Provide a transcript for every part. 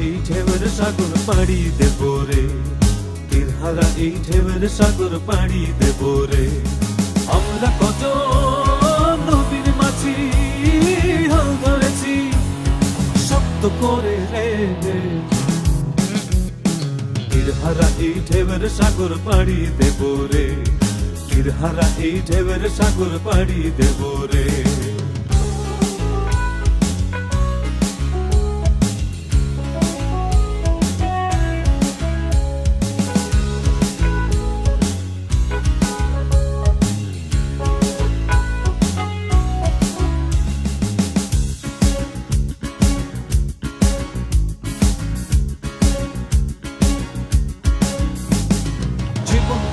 এই ঢেউয়ের সাগর পাড়ি দেব রে, তীরহারা এই ঢেউয়ের সাগর পাড়ি দেব রে। আমরা কত নবীর মাঝি হাল ধরেছি শক্ত করে রে, তীরহারা এই ঢেউয়ের সাগর পাড়ি দেব রে, তীরহারা এই ঢেউয়ের সাগর পাড়ি দেব রে।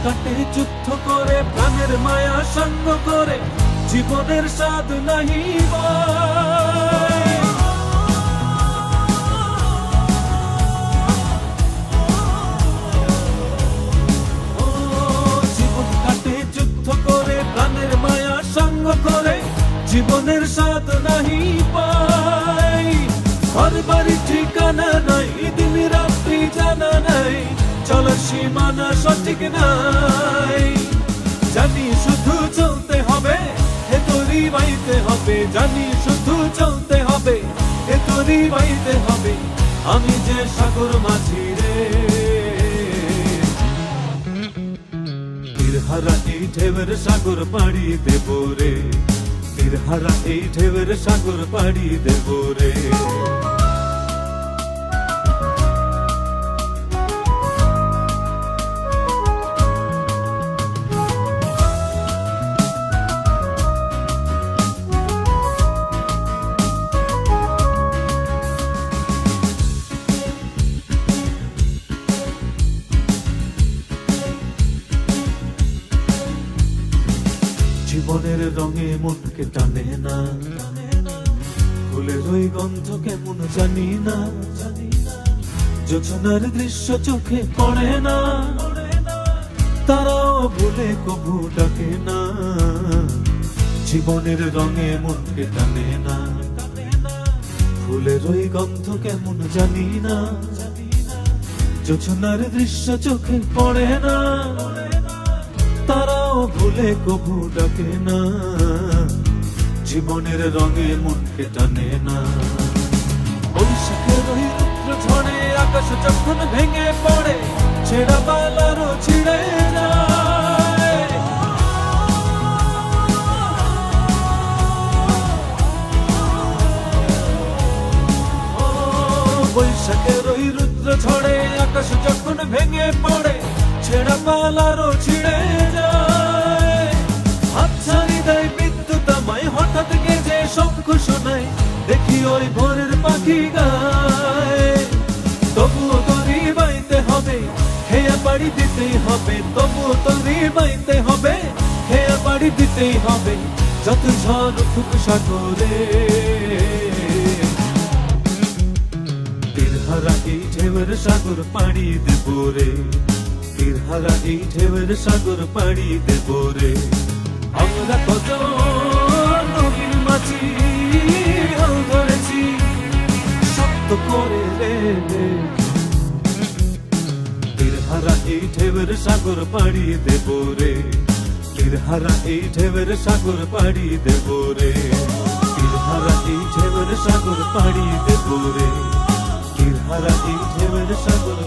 কাটে যুদ্ধ করে প্রাণের মায়া সঙ্গ করে জীবনের স্বাদ নাহি জীবন কাটে যুদ্ধ করে প্রাণের মায়া সঙ্গ করে জীবনের স্বাদ নাহি পাই। ঘর বাড়ি ঠিকানা নাই, দিন রাত্রি জানা নাই, চলার সীমানা সঠিক নাই। জানি শুধু চলতে হবে, এ তোরই বাইতে হবে, জানি শুধু চলতে হবে, এ তোরই বাইতে হবে। আমি যে সাগর মাঝি রে, তীরহারা এই ঢেউয়ের সাগর পাড়ি দেব রে, তীরহারা এই ঢেউয়ের সাগর পাড়ি দেব রে। জীবনের রঙে মনকে টানে না, ফুলের ওই গন্ধ কেমন জানি না, যোজনার দৃশ্য চোখে পড়ে না, তারাও ভুলে কবু ডাকে না। জীবনের রঙে মনকে টানে না, ফুলের ওই গন্ধ কেমন জানি না, যোজনার দৃশ্য চোখে পড়ে না, তারাও ভুলে কবু ডাকে না। জীবনের রঙে মনকে টানে না। বৈশাখের ওই রুদ্র ঝড়ে আকাশ যখন ভেঙে পড়ে ছেঁড়া পালারও ছিঁড়ে যায়। বৈশাখের ওই রুদ্র ঝড়ে আকাশ যখন ভেঙে পড়ে ছেঁড়া পালারও ছিঁড়ে যায়। হাতছানি দেয় বিদ্যুৎ আমায়, হঠাৎ গেজে শঙ্খ শোনায়, দেখি ওই ভোরের পাখি গায়। তবুও তরি বাইতে হবে, খেয়া পাড়ি দিতেই হবে, তবুও তরি বাইতে হবে, খেয়া পাড়ি দিতেই হবে, যত ঝড় উঠুক সাগরে। তীরহারা এই ঢেউয়ের সাগর পাড়ি দেব রে, তীরহারা এই ঢেউয়ের সাগর পাড়ি দেব রে। আমরা কত নবীর মাঝি হাল ধরেছি শক্ত করে রে, তীরহারা এই ঢেউয়ের সাগর পাড়ি দেব রে, তীরহারা এই ঢেউয়ের সাগর পাড়ি দেব রে, তীরহারা এই ঢেউয়ের সাগর পাড়ি দেব রে, তীরহারা এই ঢেউয়ের সাগর